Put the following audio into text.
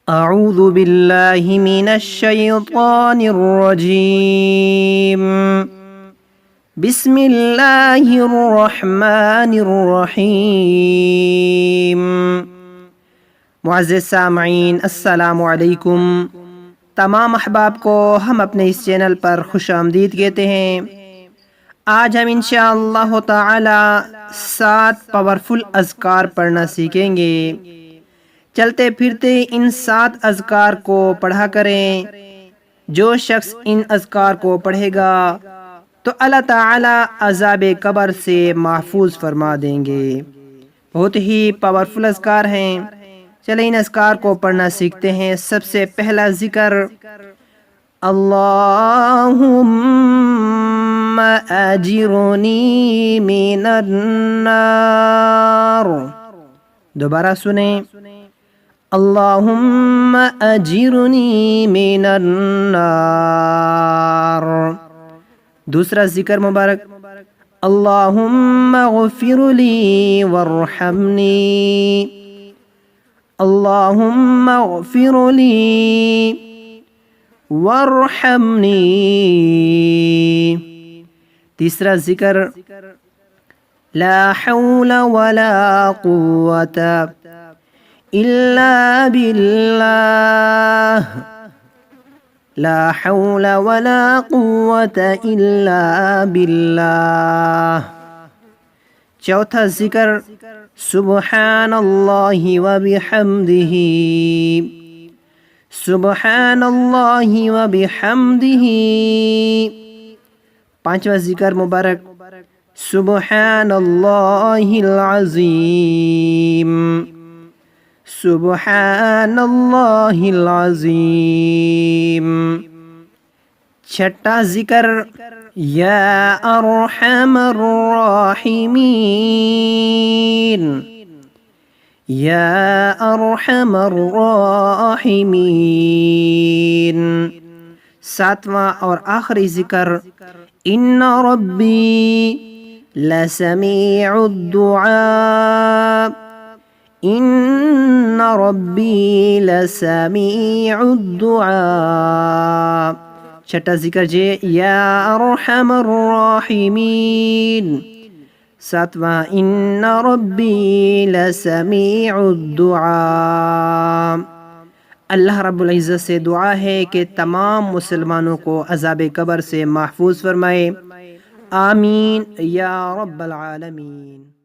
اعوذ باللہ من الشیطان الرجیم بسم اللہ الرحمن الرحیم۔ معزز سامعین، السلام علیکم۔ تمام احباب کو ہم اپنے اس چینل پر خوش آمدید کہتے ہیں۔ آج ہم انشاءاللہ تعالی 7 پاورفل اذکار پڑھنا سیکھیں گے۔ چلتے پھرتے ان 7 اذکار کو پڑھا کریں۔ جو شخص ان اذکار کو پڑھے گا تو اللہ تعالی عذاب قبر سے محفوظ فرما دیں گے۔ بہت ہی پاورفل اذکار ہیں۔ چلیں ان اذکار کو پڑھنا سیکھتے ہیں۔ سب سے پہلا ذکر اللہم اجرنی من النار۔ دوبارہ سنیں، اللہم اجرنی من النار۔ دوسرا ذکر مبارک، اللہم اغفر لی وارحمنی، اللہم اغفر لی وارحمنی۔ تیسرا ذکر، لا حول ولا قوة الا باللہ، لا حول ولا قوة الا باللہ۔ چوتھا ذکر، سبحان اللہ وبحمدہ، سبحان اللہ وبحمدہ۔ پانچواں ذکر مبارک، سبحان اللہ العظیم، سبحان اللہ العظیم۔ چھٹا ذکر، یا ارحم الراحمین، یا ارحم الراحمین۔ ساتواں اور آخری ذکر، ان ربی لسمیع الدعاء، ان ربی لسمیع الدعاء۔ چھٹا ذکر جے، یا ارحم الراحمین۔ ساتواں، ان ربی لسمیع الدعاء۔ اللہ رب العزت سے دعا ہے کہ تمام مسلمانوں کو عذاب قبر سے محفوظ فرمائے۔ آمین یا رب العالمین۔